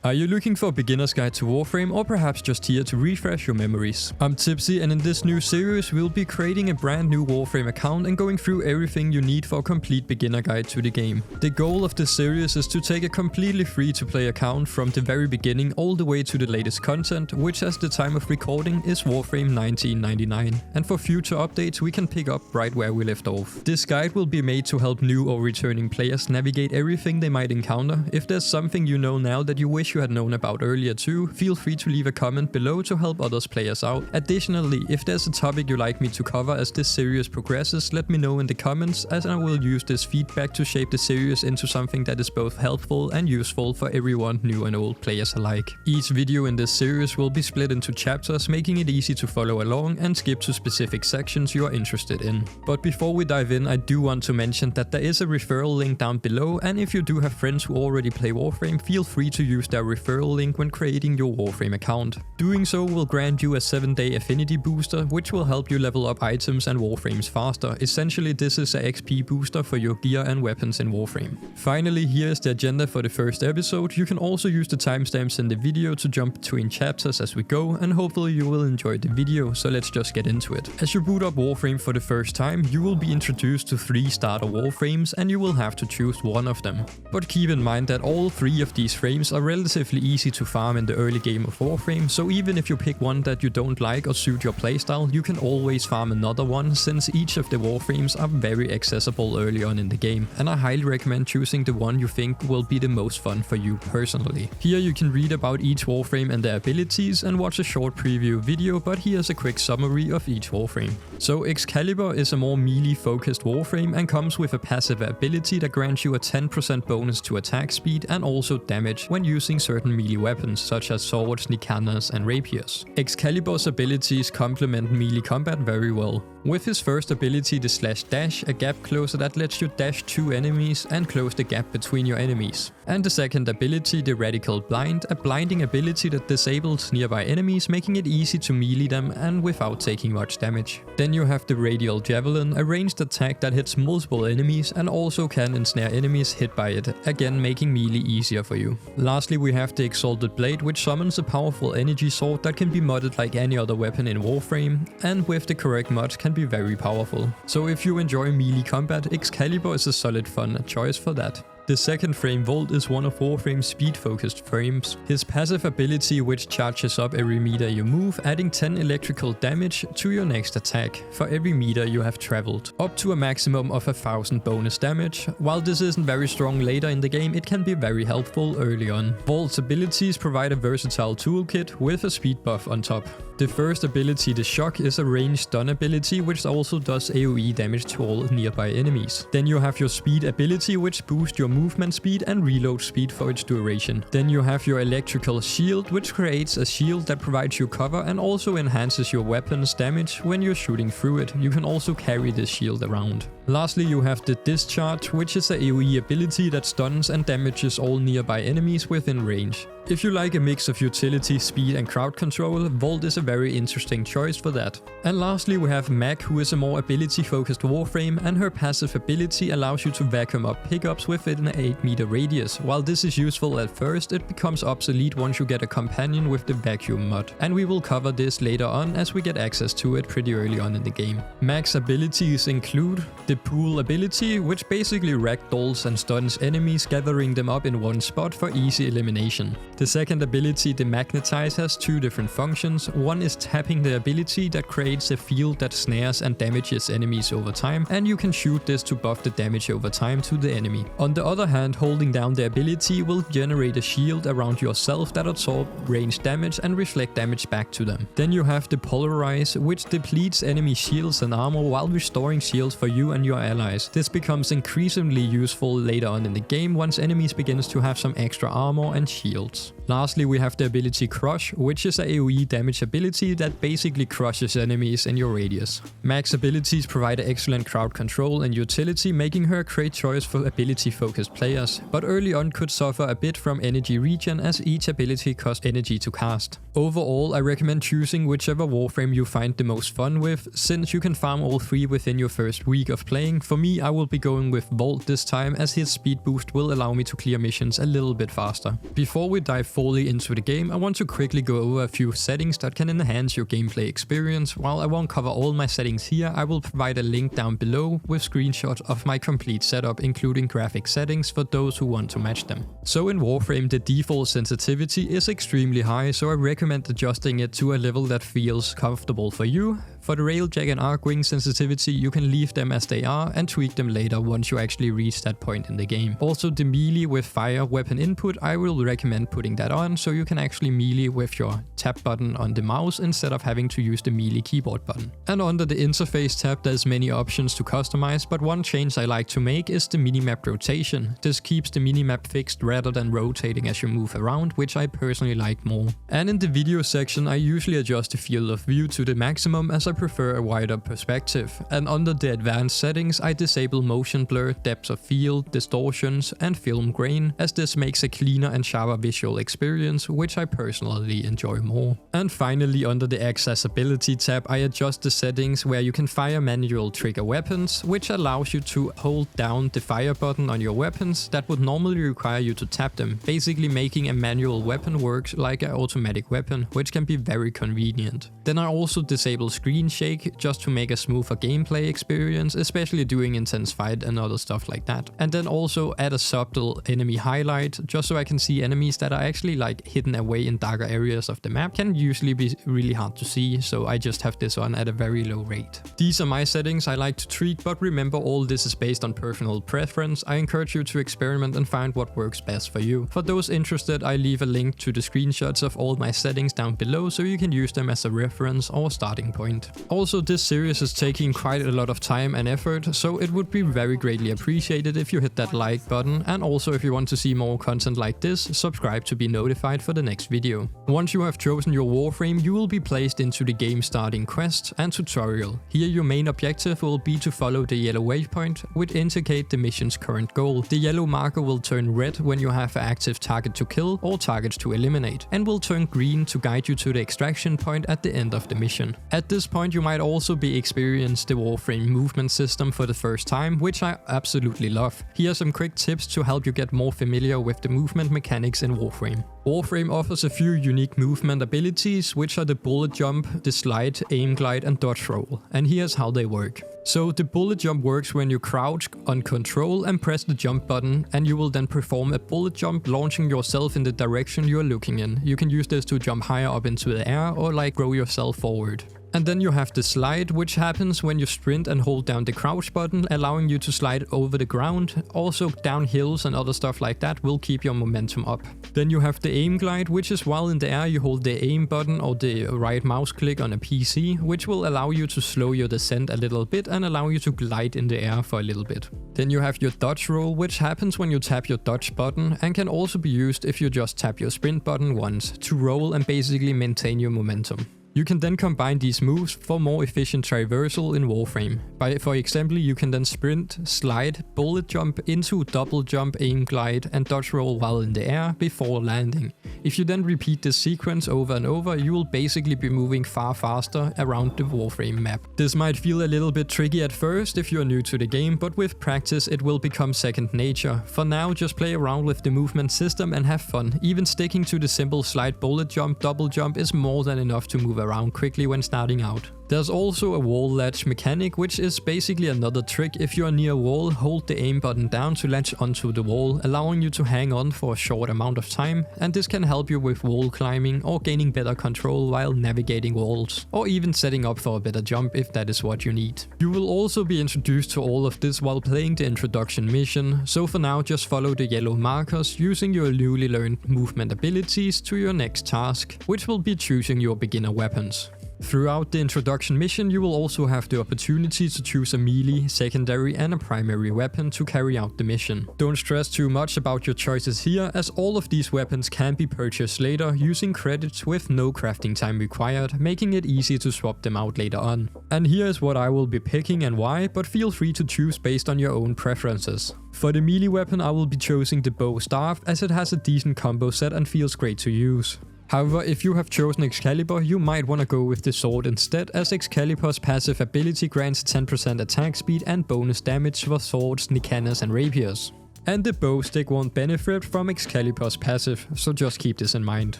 Are you looking for a beginner's guide to Warframe, or perhaps just here to refresh your memories? I'm Tipsy, and in this new series we'll be creating a brand new Warframe account and going through everything you need for a complete beginner guide to the game. The goal of this series is to take a completely free to play account from the very beginning all the way to the latest content, which at the time of recording is Warframe 1999, and for future updates we can pick up right where we left off. This guide will be made to help new or returning players navigate everything they might encounter. If there's something you know now that you wish you had known about earlier too, feel free to leave a comment below to help others play us out. Additionally, if there's a topic you'd like me to cover as this series progresses, let me know in the comments, as I will use this feedback to shape the series into something that is both helpful and useful for everyone, new and old players alike. Each video in this series will be split into chapters, making it easy to follow along and skip to specific sections you are interested in. But before we dive in, I do want to mention that there is a referral link down below, and if you do have friends who already play Warframe, feel free to use their referral link when creating your Warframe account. Doing so will grant you a 7-day affinity booster, which will help you level up items and Warframes faster. Essentially, this is a XP booster for your gear and weapons in Warframe. Finally, here's the agenda for the first episode. You can also use the timestamps in the video to jump between chapters as we go, and hopefully you will enjoy the video, so let's just get into it. As you boot up Warframe for the first time, you will be introduced to 3 starter Warframes, and you will have to choose one of them. But keep in mind that all 3 of these frames are relatively easy to farm in the early game of Warframe, so even if you pick one that you don't like or suit your playstyle, you can always farm another one, since each of the Warframes are very accessible early on in the game, and I highly recommend choosing the one you think will be the most fun for you personally. Here you can read about each Warframe and their abilities and watch a short preview video, but here's a quick summary of each Warframe. So Excalibur is a more melee focused Warframe and comes with a passive ability that grants you a 10% bonus to attack speed and also damage when using certain melee weapons such as swords, nikanas and rapiers. Excalibur's abilities complement melee combat very well. With his first ability, the slash dash, a gap closer that lets you dash 2 enemies and close the gap between your enemies. And the second ability, the radical blind, a blinding ability that disables nearby enemies, making it easy to melee them and without taking much damage. Then you have the radial javelin, a ranged attack that hits multiple enemies and also can ensnare enemies hit by it, again making melee easier for you. Lastly, we have the exalted blade, which summons a powerful energy sword that can be modded like any other weapon in Warframe, and with the correct mods can be very powerful. So if you enjoy melee combat, Excalibur is a solid fun choice for that. The second frame, Volt, is one of Warframe's speed-focused frames. His passive ability, which charges up every meter you move, adding 10 electrical damage to your next attack for every meter you have traveled, up to a maximum of 1000 bonus damage. While this isn't very strong later in the game, it can be very helpful early on. Volt's abilities provide a versatile toolkit with a speed buff on top. The first ability, the Shock, is a ranged stun ability which also does AoE damage to all nearby enemies. Then you have your Speed ability, which boosts your movement speed and reload speed for its duration. Then you have your Electrical Shield, which creates a shield that provides you cover and also enhances your weapon's damage when you're shooting through it. You can also carry this shield around. Lastly, you have the Discharge, which is a AoE ability that stuns and damages all nearby enemies within range. If you like a mix of utility, speed and crowd control, Volt is a very interesting choice for that. And lastly, we have Mag, who is a more ability focused Warframe, and her passive ability allows you to vacuum up pickups within an 8 meter radius. While this is useful at first, it becomes obsolete once you get a companion with the vacuum mod, and we will cover this later on as we get access to it pretty early on in the game. Mag's abilities include the Pool ability, which basically ragdolls and stuns enemies, gathering them up in one spot for easy elimination. The second ability, the Magnetize, has 2 different functions. One is tapping the ability that creates a field that snares and damages enemies over time, and you can shoot this to buff the damage over time to the enemy. On the other hand, holding down the ability will generate a shield around yourself that absorbs ranged damage and reflect damage back to them. Then you have the Polarize, which depletes enemy shields and armor while restoring shields for you and your allies. This becomes increasingly useful later on in the game once enemies begins to have some extra armor and shields. Lastly, we have the ability Crush, which is a AoE damage ability that basically crushes enemies in your radius. Mag's abilities provide excellent crowd control and utility, making her a great choice for ability-focused players, but early on could suffer a bit from energy regen as each ability costs energy to cast. Overall, I recommend choosing whichever Warframe you find the most fun with, since you can farm all 3 within your first week of playing. For me, I will be going with Volt this time, as his speed boost will allow me to clear missions a little bit faster. Before we dive fully into the game, I want to quickly go over a few settings that can enhance your gameplay experience. While I won't cover all my settings here, I will provide a link down below with screenshots of my complete setup, including graphic settings for those who want to match them. So in Warframe, the default sensitivity is extremely high, so I recommend adjusting it to a level that feels comfortable for you. For the Railjack and Arcwing sensitivity, you can leave them as they are and tweak them later once you actually reach that point in the game. Also, the melee with fire weapon input, I will recommend putting that on so you can actually melee with your tab button on the mouse instead of having to use the melee keyboard button. And under the interface tab, there's many options to customize, but one change I like to make is the minimap rotation. This keeps the minimap fixed rather than rotating as you move around, which I personally like more. And in the video section, I usually adjust the field of view to the maximum as I prefer a wider perspective, and under the advanced settings I disable motion blur, depth of field, distortions and film grain, as this makes a cleaner and sharper visual experience, which I personally enjoy more. And finally, under the accessibility tab, I adjust the settings where you can fire manual trigger weapons, which allows you to hold down the fire button on your weapons that would normally require you to tap them, basically making a manual weapon work like an automatic weapon, which can be very convenient. Then I also disable screen shake just to make a smoother gameplay experience, especially doing intense fight and other stuff like that. And then also add a subtle enemy highlight just so I can see enemies that are actually like hidden away in darker areas of the map. Can usually be really hard to see, so I just have this on at a very low rate. These are my settings I like to tweak, but remember, all this is based on personal preference. I encourage you to experiment and find what works best for you. For those interested, I leave a link to the screenshots of all my settings down below so you can use them as a reference or starting point. Also, this series is taking quite a lot of time and effort, so it would be very greatly appreciated if you hit that like button, and also if you want to see more content like this, subscribe to be notified for the next video. Once you have chosen your Warframe, you will be placed into the game starting quest and tutorial. Here your main objective will be to follow the yellow waypoint, which indicate the mission's current goal. The yellow marker will turn red when you have an active target to kill or targets to eliminate, and will turn green to guide you to the extraction point at the end of the mission. At this point you might also be experienced the Warframe movement system for the first time, which I absolutely love. Here are some quick tips to help you get more familiar with the movement mechanics in Warframe. Warframe offers a few unique movement abilities, which are the bullet jump, the slide, aim glide and dodge roll, and here's how they work. So the bullet jump works when you crouch on control and press the jump button, and you will then perform a bullet jump, launching yourself in the direction you are looking in. You can use this to jump higher up into the air or like throw yourself forward. And then you have the slide, which happens when you sprint and hold down the crouch button, allowing you to slide over the ground. Also down hills and other stuff like that will keep your momentum up. Then you have the aim glide, which is while in the air you hold the aim button or the right mouse click on a PC, which will allow you to slow your descent a little bit and allow you to glide in the air for a little bit. Then you have your dodge roll, which happens when you tap your dodge button and can also be used if you just tap your sprint button once to roll and basically maintain your momentum. You can then combine these moves for more efficient traversal in Warframe. For example, you can then sprint, slide, bullet jump into double jump, aim glide and dodge roll while in the air before landing. If you then repeat this sequence over and over, you will basically be moving far faster around the Warframe map. This might feel a little bit tricky at first if you are new to the game, but with practice it will become second nature. For now, just play around with the movement system and have fun. Even sticking to the simple slide, bullet jump, double jump is more than enough to move around quickly when starting out. There's also a wall latch mechanic, which is basically another trick. If you are near a wall, hold the aim button down to latch onto the wall, allowing you to hang on for a short amount of time, and this can help you with wall climbing or gaining better control while navigating walls, or even setting up for a better jump if that is what you need. You will also be introduced to all of this while playing the introduction mission, so for now just follow the yellow markers using your newly learned movement abilities to your next task, which will be choosing your beginner weapons. Throughout the introduction mission, you will also have the opportunity to choose a melee, secondary and a primary weapon to carry out the mission. Don't stress too much about your choices here, as all of these weapons can be purchased later using credits with no crafting time required, making it easy to swap them out later on. And here is what I will be picking and why, but feel free to choose based on your own preferences. For the melee weapon, I will be choosing the bow staff, as it has a decent combo set and feels great to use. However, if you have chosen Excalibur, you might want to go with the sword instead, as Excalibur's passive ability grants 10% attack speed and bonus damage for swords, nicanas and rapiers. And the bow stick won't benefit from Excalibur's passive, so just keep this in mind.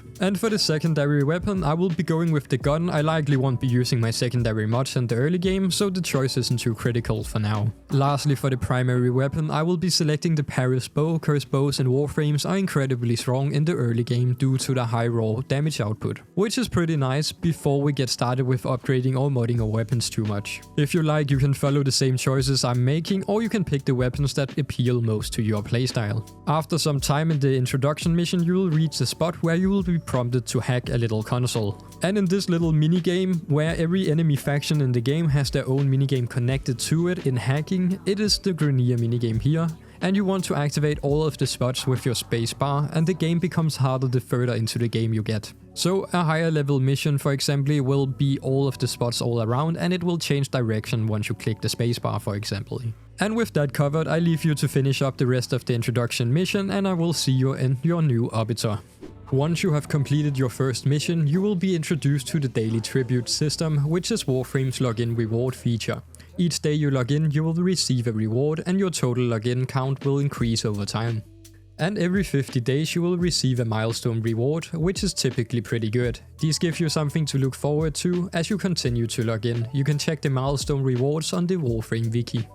And for the secondary weapon, I will be going with the gun. I likely won't be using my secondary mods in the early game, so the choice isn't too critical for now. Lastly, for the primary weapon, I will be selecting the Paris bow. Cursed bows and Warframes are incredibly strong in the early game due to the high raw damage output, which is pretty nice before we get started with upgrading or modding our weapons too much. If you like, you can follow the same choices I'm making, or you can pick the weapons that appeal most to your playstyle. After some time in the introduction mission, you will reach the spot where you will be prompted to hack a little console. And in this little minigame, where every enemy faction in the game has their own minigame connected to it in hacking, it is the Grenier minigame here. And you want to activate all of the spots with your spacebar, and the game becomes harder the further into the game you get. So a higher level mission, for example, will be all of the spots all around, and it will change direction once you click the spacebar, for example. And with that covered, I leave you to finish up the rest of the introduction mission, and I will see you in your new Arbiter. Once you have completed your first mission, you will be introduced to the Daily Tribute system, which is Warframe's login reward feature. Each day you log in, you will receive a reward, and your total login count will increase over time. And every 50 days you will receive a milestone reward, which is typically pretty good. These give you something to look forward to as you continue to log in. You can check the milestone rewards on the Warframe wiki.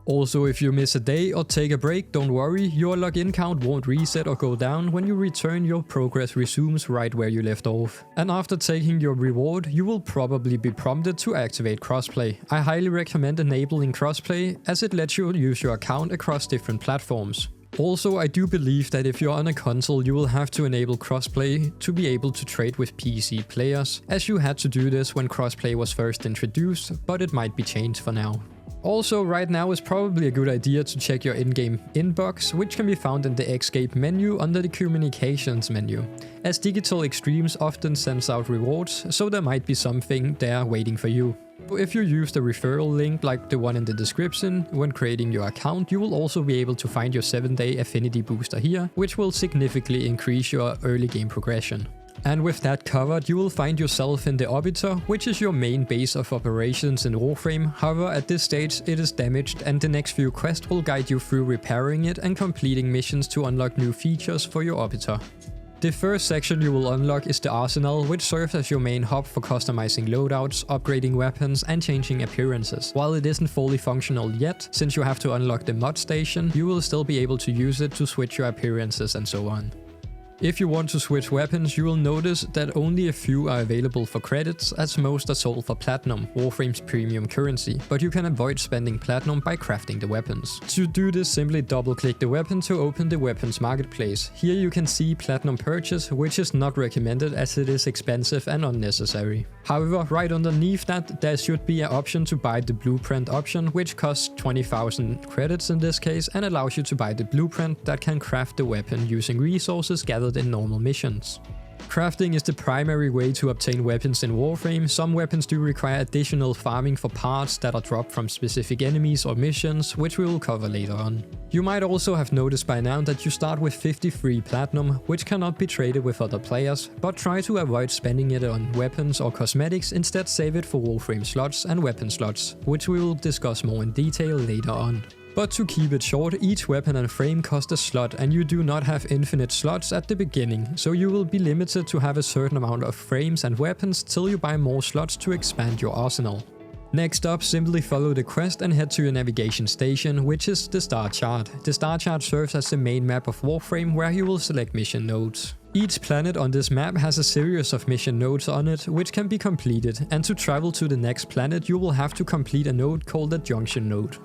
Also, if you miss a day or take a break, don't worry, your login count won't reset or go down. When you return, your progress resumes right where you left off. And after taking your reward, you will probably be prompted to activate crossplay. I highly recommend enabling crossplay, as it lets you use your account across different platforms. Also, I do believe that if you're on a console, you will have to enable crossplay to be able to trade with PC players, as you had to do this when crossplay was first introduced, but it might be changed for now. Also, right now is probably a good idea to check your in-game inbox, which can be found in the escape menu under the communications menu, as Digital Extremes often sends out rewards, so there might be something there waiting for you. If you use the referral link like the one in the description when creating your account, you will also be able to find your 7-day affinity booster here, which will significantly increase your early game progression. And with that covered, you will find yourself in the Arbiter, which is your main base of operations in Warframe. However, at this stage it is damaged, and the next few quests will guide you through repairing it and completing missions to unlock new features for your Arbiter. The first section you will unlock is the Arsenal, which serves as your main hub for customizing loadouts, upgrading weapons and changing appearances. While it isn't fully functional yet, since you have to unlock the mod station, you will still be able to use it to switch your appearances and so on. If you want to switch weapons, you will notice that only a few are available for credits, as most are sold for Platinum, Warframe's premium currency, but you can avoid spending Platinum by crafting the weapons. To do this, simply double-click the weapon to open the weapons marketplace. Here you can see Platinum purchase, which is not recommended as it is expensive and unnecessary. However, right underneath that, there should be an option to buy the blueprint option, which costs 20,000 credits in this case, and allows you to buy the blueprint that can craft the weapon using resources gathered in normal missions. Crafting is the primary way to obtain weapons in Warframe. Some weapons do require additional farming for parts that are dropped from specific enemies or missions, which we will cover later on. You might also have noticed by now that you start with 53 Platinum, which cannot be traded with other players, but try to avoid spending it on weapons or cosmetics. Instead, save it for Warframe slots and weapon slots, which we will discuss more in detail later on. But to keep it short, each weapon and frame cost a slot, and you do not have infinite slots at the beginning, so you will be limited to have a certain amount of frames and weapons till you buy more slots to expand your arsenal. Next up, simply follow the quest and head to your navigation station, which is the star chart. The star chart serves as the main map of Warframe, where you will select mission nodes. Each planet on this map has a series of mission nodes on it, which can be completed, and to travel to the next planet you will have to complete a node called the Junction node.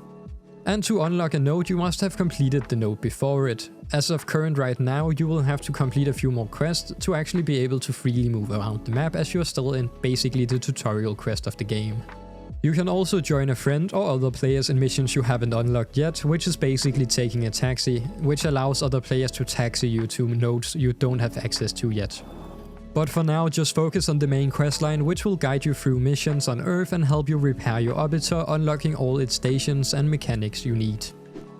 And to unlock a node, you must have completed the node before it. As of current right now, you will have to complete a few more quests to actually be able to freely move around the map, as you're still in basically the tutorial quest of the game. You can also join a friend or other players in missions you haven't unlocked yet, which is basically taking a taxi, which allows other players to taxi you to nodes you don't have access to yet. But for now, just focus on the main questline, which will guide you through missions on Earth and help you repair your Arbiter, unlocking all its stations and mechanics you need.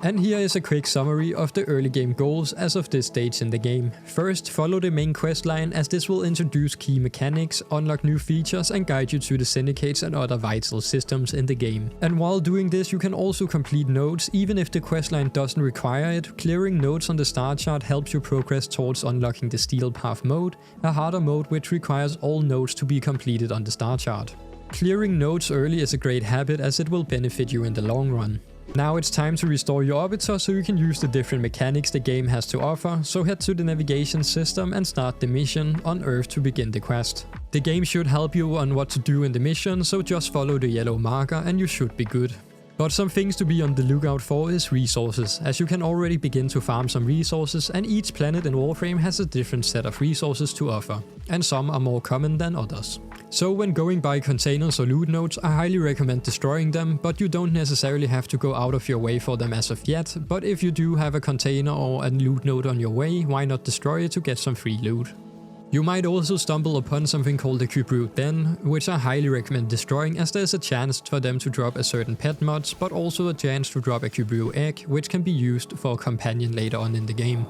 And here is a quick summary of the early game goals as of this stage in the game. First, follow the main questline, as this will introduce key mechanics, unlock new features and guide you to the syndicates and other vital systems in the game. And while doing this, you can also complete nodes even if the questline doesn't require it. Clearing nodes on the star chart helps you progress towards unlocking the Steel Path mode, a harder mode which requires all nodes to be completed on the star chart. Clearing nodes early is a great habit as it will benefit you in the long run. Now it's time to restore your Arbiter so you can use the different mechanics the game has to offer, so head to the navigation system and start the mission on Earth to begin the quest. The game should help you on what to do in the mission, so just follow the yellow marker and you should be good. But some things to be on the lookout for is resources, as you can already begin to farm some resources, and each planet in Warframe has a different set of resources to offer, and some are more common than others. So when going by containers or loot nodes, I highly recommend destroying them, but you don't necessarily have to go out of your way for them as of yet, but if you do have a container or a loot node on your way, why not destroy it to get some free loot? You might also stumble upon something called the Cube Den, which I highly recommend destroying, as there's a chance for them to drop a certain pet mods, but also a chance to drop a Cube egg, which can be used for a companion later on in the game.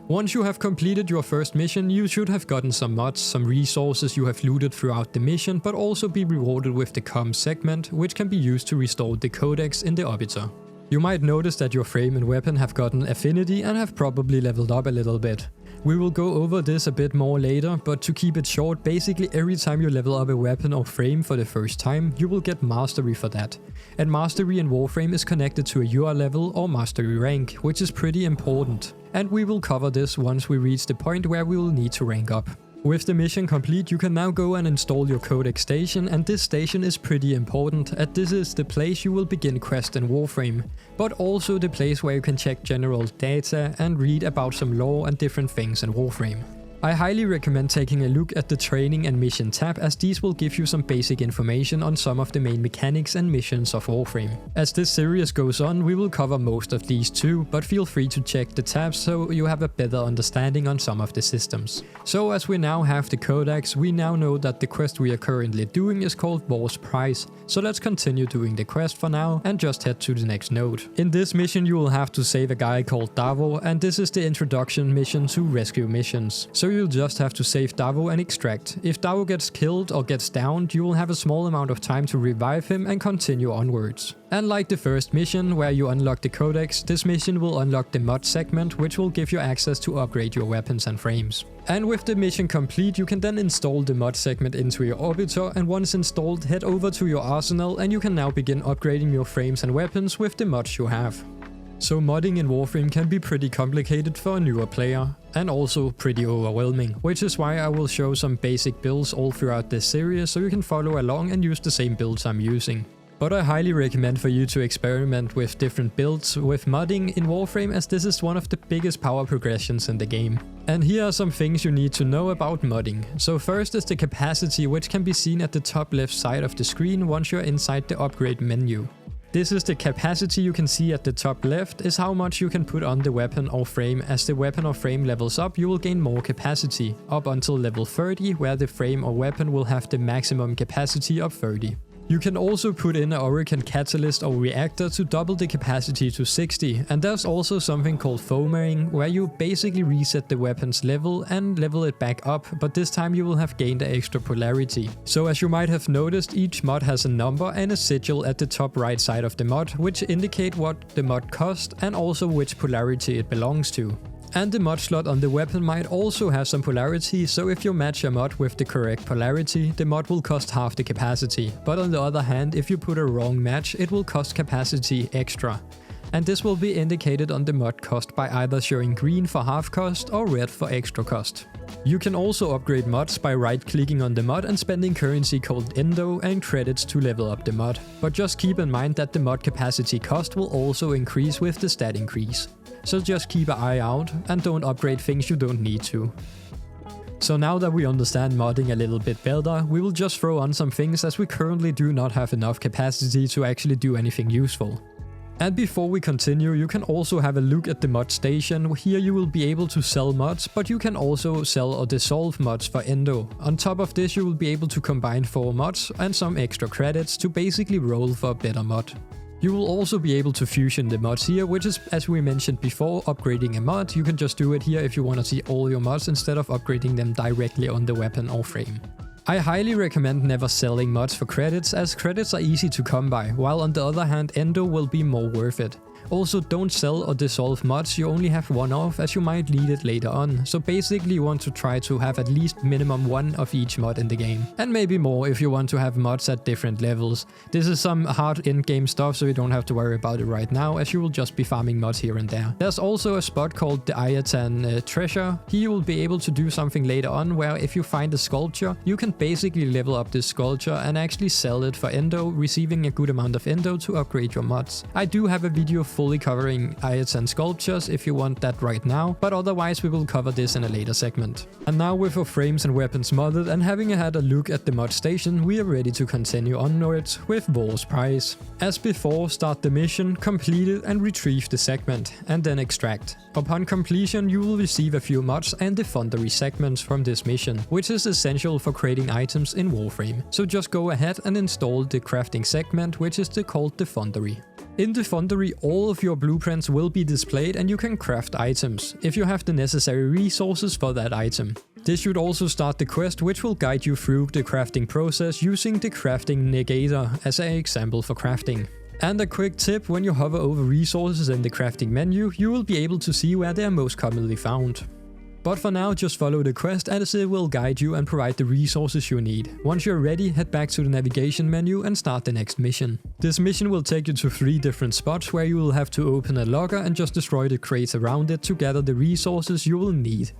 Once you have completed your first mission, you should have gotten some mods, some resources you have looted throughout the mission, but also be rewarded with the comms segment, which can be used to restore the Codex in the Arbiter. You might notice that your frame and weapon have gotten affinity and have probably leveled up a little bit. We will go over this a bit more later, but to keep it short, basically every time you level up a weapon or frame for the first time, you will get mastery for that. And mastery in Warframe is connected to a UR level or mastery rank, which is pretty important. And we will cover this once we reach the point where we will need to rank up. With the mission complete, you can now go and install your Codex station, and this station is pretty important, as this is the place you will begin quest in Warframe, but also the place where you can check general data and read about some lore and different things in Warframe. I highly recommend taking a look at the training and mission tab, as these will give you some basic information on some of the main mechanics and missions of Warframe. As this series goes on, we will cover most of these too, but feel free to check the tabs so you have a better understanding on some of the systems. So as we now have the Codex, we now know that the quest we are currently doing is called War's Prize, so let's continue doing the quest for now and just head to the next node. In this mission you will have to save a guy called Davo, and this is the introduction mission to rescue missions. So you'll just have to save Davo and extract. If Davo gets killed or gets downed, you will have a small amount of time to revive him and continue onwards. And like the first mission where you unlock the Codex, this mission will unlock the mod segment, which will give you access to upgrade your weapons and frames. And with the mission complete, you can then install the mod segment into your Arbiter, and once installed, head over to your arsenal and you can now begin upgrading your frames and weapons with the mods you have. So modding in Warframe can be pretty complicated for a newer player, and also pretty overwhelming, which is why I will show some basic builds all throughout this series so you can follow along and use the same builds I'm using. But I highly recommend for you to experiment with different builds with modding in Warframe, as this is one of the biggest power progressions in the game. And here are some things you need to know about modding. So first is the capacity, which can be seen at the top left side of the screen once you're inside the upgrade menu. This is the capacity you can see at the top left, is how much you can put on the weapon or frame. As the weapon or frame levels up, you will gain more capacity, up until level 30, where the frame or weapon will have the maximum capacity of 30. You can also put in an Oricon catalyst or reactor to double the capacity to 60, and there's also something called foaming, where you basically reset the weapon's level and level it back up, but this time you will have gained an extra polarity. So as you might have noticed, each mod has a number and a sigil at the top right side of the mod, which indicate what the mod cost and also which polarity it belongs to. And the mod slot on the weapon might also have some polarity, so if you match a mod with the correct polarity, the mod will cost half the capacity. But on the other hand, if you put a wrong match, it will cost capacity extra. And this will be indicated on the mod cost by either showing green for half cost or red for extra cost. You can also upgrade mods by right-clicking on the mod and spending currency called Endo and credits to level up the mod. But just keep in mind that the mod capacity cost will also increase with the stat increase. So just keep an eye out and don't upgrade things you don't need to. So now that we understand modding a little bit better, we will just throw on some things, as we currently do not have enough capacity to actually do anything useful. And before we continue, you can also have a look at the mod station. Here you will be able to sell mods, but you can also sell or dissolve mods for Endo. On top of this, you will be able to combine 4 mods and some extra credits to basically roll for a better mod. You will also be able to fusion the mods here, which is, as we mentioned before, upgrading a mod. You can just do it here if you want to see all your mods instead of upgrading them directly on the weapon or frame. I highly recommend never selling mods for credits, as credits are easy to come by, while on the other hand Endo will be more worth it. Also, don't sell or dissolve mods you only have one of, as you might need it later on. So basically you want to try to have at least minimum one of each mod in the game. And maybe more if you want to have mods at different levels. This is some hard in-game stuff, so you don't have to worry about it right now, as you will just be farming mods here and there. There's also a spot called the Ayatan treasure. Here you will be able to do something later on, where if you find a sculpture, you can basically level up this sculpture and actually sell it for Endo, receiving a good amount of Endo to upgrade your mods. I do have a video fully covering Ayatan sculptures if you want that right now, but otherwise we will cover this in a later segment. And now with our frames and weapons modded and having had a look at the mod station, we are ready to continue onwards with War's Prize. As before, start the mission, complete it and retrieve the segment, and then extract. Upon completion you will receive a few mods and the Foundry segments from this mission, which is essential for creating items in Warframe. So just go ahead and install the crafting segment, which is called the Foundry. In the Foundry, all of your blueprints will be displayed and you can craft items, if you have the necessary resources for that item. This should also start the quest, which will guide you through the crafting process using the crafting negator as an example for crafting. And a quick tip, when you hover over resources in the crafting menu, you will be able to see where they are most commonly found. But for now, just follow the quest as it will guide you and provide the resources you need. Once you're ready, head back to the navigation menu and start the next mission. This mission will take you to 3 different spots where you will have to open a locker and just destroy the crates around it to gather the resources you will need.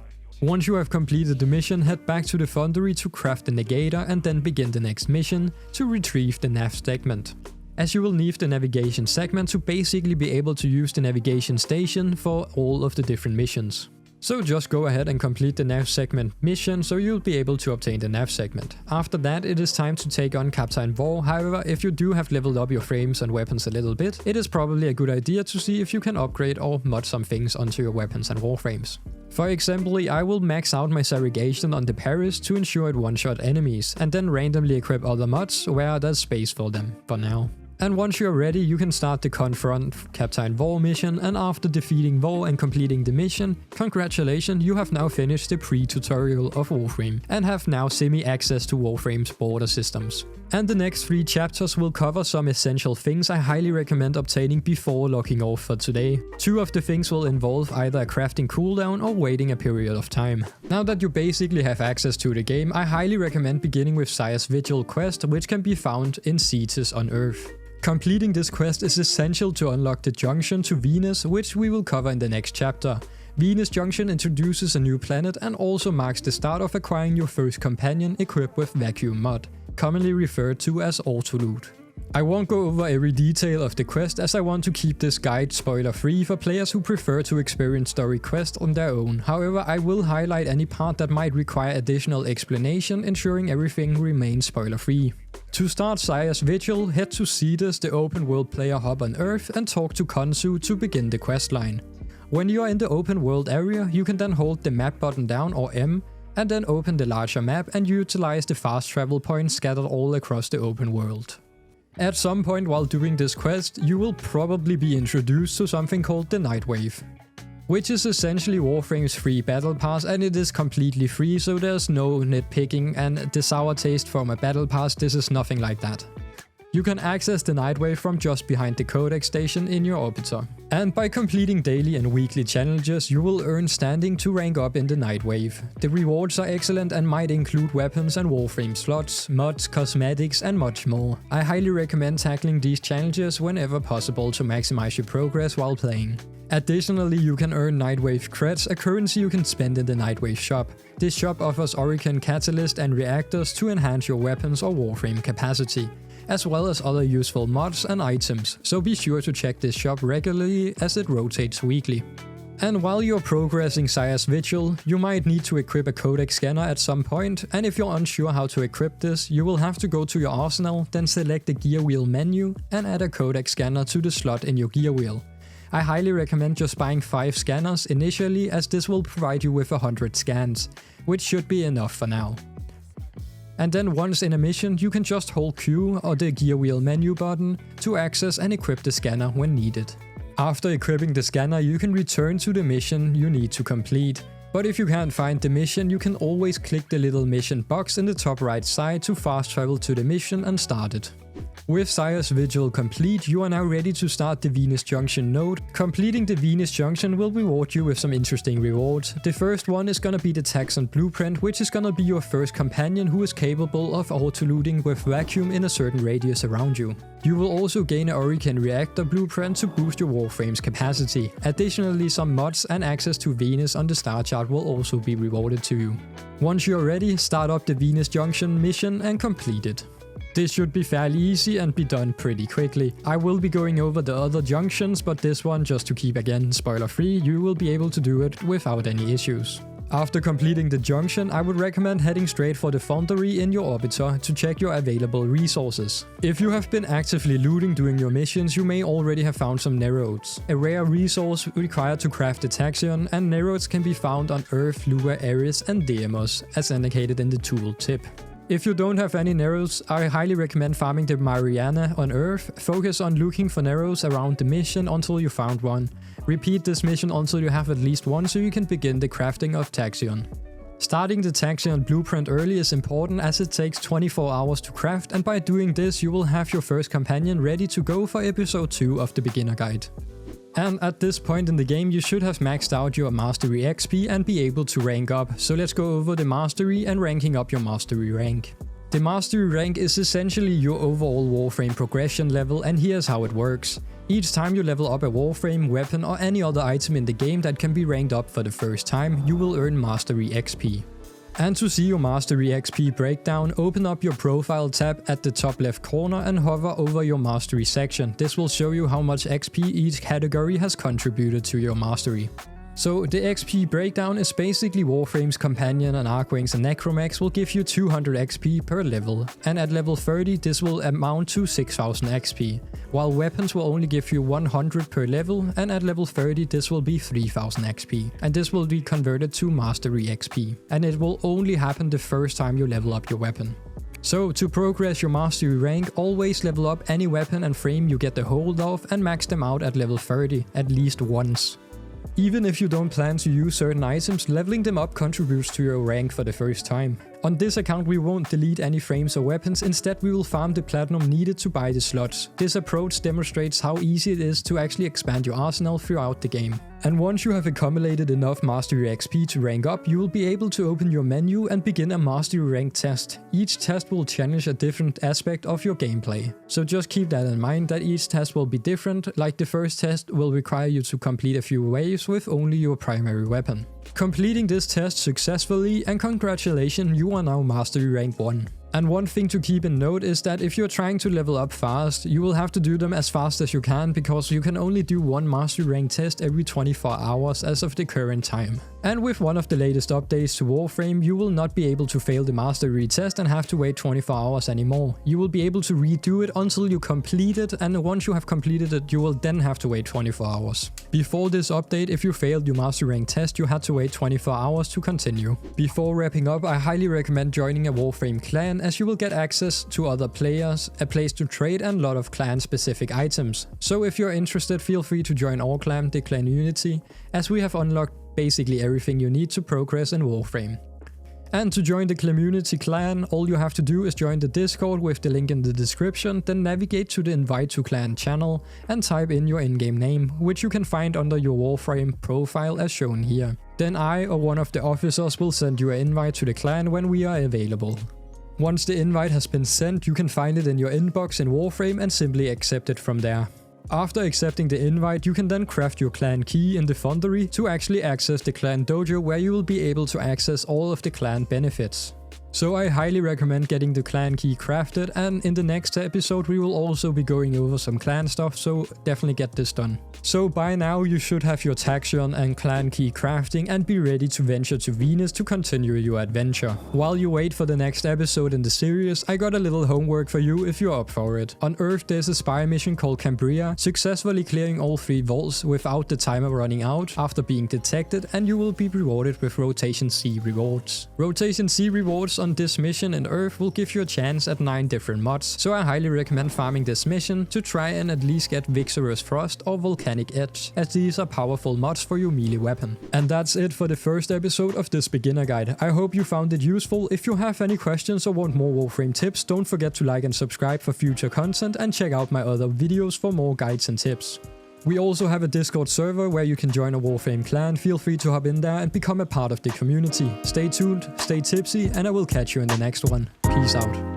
Once you have completed the mission, head back to the Foundry to craft the negator and then begin the next mission to retrieve the nav segment, as you will need the navigation segment to basically be able to use the navigation station for all of the different missions. So just go ahead and complete the nav segment mission, so you'll be able to obtain the nav segment. After that, it is time to take on Captain War. However, if you do have leveled up your frames and weapons a little bit, it is probably a good idea to see if you can upgrade or mod some things onto your weapons and warframes. For example, I will max out my segregation on the Paris to ensure it one-shot enemies, and then randomly equip other mods where there's space for them, for now. And once you're ready, you can start the Confront Captain War mission, and after defeating War and completing the mission, congratulations, you have now finished the pre-tutorial of Warframe, and have now semi-access to Warframe's border systems. And the next 3 chapters will cover some essential things I highly recommend obtaining before logging off for today. 2 of the things will involve either a crafting cooldown or waiting a period of time. Now that you basically have access to the game, I highly recommend beginning with Sire's Vigil quest, which can be found in Cetus on Earth. Completing this quest is essential to unlock the junction to Venus, which we will cover in the next chapter. Venus Junction introduces a new planet and also marks the start of acquiring your first companion equipped with Vacuum mod, commonly referred to as Autoloot. I won't go over every detail of the quest, as I want to keep this guide spoiler free for players who prefer to experience story quests on their own. However, I will highlight any part that might require additional explanation, ensuring everything remains spoiler free. To start Sire's Vigil, head to Cetus, the open world player hub on Earth, and talk to Khonsu to begin the questline. When you are in the open world area, you can then hold the map button down, or M, and then open the larger map and utilize the fast travel points scattered all across the open world. At some point while doing this quest, you will probably be introduced to something called the Nightwave, which is essentially Warframe's free battle pass, and it is completely free, so there's no nitpicking and the sour taste from a battle pass. This is nothing like that. You can access the Nightwave from just behind the Codex station in your orbiter. And by completing daily and weekly challenges, you will earn standing to rank up in the Nightwave. The rewards are excellent and might include weapons and Warframe slots, mods, cosmetics and much more. I highly recommend tackling these challenges whenever possible to maximize your progress while playing. Additionally, you can earn Nightwave creds, a currency you can spend in the Nightwave shop. This shop offers Oricon Catalyst and reactors to enhance your weapons or Warframe capacity, as well as other useful mods and items, so be sure to check this shop regularly as it rotates weekly. And while you're progressing Sire's Vigil, you might need to equip a Codex scanner at some point, and if you're unsure how to equip this, you will have to go to your arsenal, then select the gear wheel menu and add a Codex scanner to the slot in your gear wheel. I highly recommend just buying 5 scanners initially, as this will provide you with 100 scans, which should be enough for now. And then once in a mission, you can just hold Q or the gear wheel menu button to access and equip the scanner when needed. After equipping the scanner, you can return to the mission you need to complete. But if you can't find the mission, you can always click the little mission box in the top right side to fast travel to the mission and start it. With Sire's Vigil complete, you are now ready to start the Venus Junction node. Completing the Venus Junction will reward you with some interesting rewards. The first one is gonna be the Taxon blueprint, which is gonna be your first companion who is capable of auto-looting with vacuum in a certain radius around you. You will also gain an Hurricane Reactor blueprint to boost your Warframe's capacity. Additionally, some mods and access to Venus on the star chart will also be rewarded to you. Once you're ready, start up the Venus Junction mission and complete it. This should be fairly easy and be done pretty quickly. I will be going over the other junctions, but this one, just to keep again spoiler free, you will be able to do it without any issues. After completing the junction, I would recommend heading straight for the Foundry in your orbiter to check your available resources. If you have been actively looting during your missions, you may already have found some Neroids, a rare resource required to craft the Taxon, and Neroids can be found on Earth, Lua, Ares and Deimos, as indicated in the tool tip. If you don't have any Neroids, I highly recommend farming the Mariana on Earth. Focus on looking for Neroids around the mission until you found one. Repeat this mission until you have at least one so you can begin the crafting of Taxon. Starting the Taxon blueprint early is important as it takes 24 hours to craft, and by doing this you will have your first companion ready to go for episode 2 of the beginner guide. And at this point in the game you should have maxed out your Mastery XP and be able to rank up, so let's go over the Mastery and ranking up your Mastery rank. The Mastery rank is essentially your overall Warframe progression level, and here's how it works. Each time you level up a Warframe, weapon or any other item in the game that can be ranked up for the first time, you will earn Mastery XP. And to see your Mastery XP breakdown, open up your profile tab at the top left corner and hover over your Mastery section. This will show you how much XP each category has contributed to your Mastery. So the XP breakdown is basically Warframe's Companion and Archwings and Necromax will give you 200 XP per level, and at level 30 this will amount to 6000 XP, while weapons will only give you 100 per level, and at level 30 this will be 3000 XP, and this will be converted to Mastery XP, and it will only happen the first time you level up your weapon. So to progress your Mastery rank, always level up any weapon and frame you get the hold of and max them out at level 30 at least once. Even if you don't plan to use certain items, leveling them up contributes to your rank for the first time. On this account we won't delete any frames or weapons, instead we will farm the platinum needed to buy the slots. This approach demonstrates how easy it is to actually expand your arsenal throughout the game. And once you have accumulated enough Mastery XP to rank up, you will be able to open your menu and begin a Mastery rank test. Each test will challenge a different aspect of your gameplay. So just keep that in mind, that each test will be different, like the first test will require you to complete a few waves with only your primary weapon. Completing this test successfully, and congratulations, you are now Mastery rank 1. And one thing to keep in note is that if you're trying to level up fast, you will have to do them as fast as you can, because you can only do one Mastery rank test every 24 hours as of the current time. And with one of the latest updates to Warframe, you will not be able to fail the Mastery test and have to wait 24 hours anymore. You will be able to redo it until you complete it, and once you have completed it, you will then have to wait 24 hours. Before this update, if you failed your Mastery rank test, you had to wait 24 hours to continue. Before wrapping up, I highly recommend joining a Warframe clan, as you will get access to other players, a place to trade and a lot of clan specific items. So if you're interested, feel free to join our clan, the Clemmunity, as we have unlocked basically everything you need to progress in Warframe. And to join the Clemmunity clan, all you have to do is join the Discord with the link in the description, then navigate to the Invite to Clan channel and type in your in-game name, which you can find under your Warframe profile as shown here. Then I or one of the officers will send you an invite to the clan when we are available. Once the invite has been sent, you can find it in your inbox in Warframe and simply accept it from there. After accepting the invite, you can then craft your clan key in the Foundry to actually access the clan dojo, where you will be able to access all of the clan benefits. So I highly recommend getting the clan key crafted, and in the next episode we will also be going over some clan stuff, so definitely get this done. So by now you should have your Taxon and clan key crafting and be ready to venture to Venus to continue your adventure. While you wait for the next episode in the series, I got a little homework for you if you're up for it. On Earth there's a spy mission called Cambria, successfully clearing all 3 vaults without the timer running out after being detected, and you will be rewarded with Rotation C rewards. Rotation C rewards on this mission in Earth will give you a chance at 9 different mods, so I highly recommend farming this mission to try and at least get Vigorous Frost or Volcanic Edge, as these are powerful mods for your melee weapon. And that's it for the first episode of this beginner guide. I hope you found it useful. If you have any questions or want more Warframe tips, don't forget to like and subscribe for future content, and check out my other videos for more guides and tips. We also have a Discord server where you can join a Warframe clan. Feel free to hop in there and become a part of the community. Stay tuned, stay tipsy, and I will catch you in the next one. Peace out.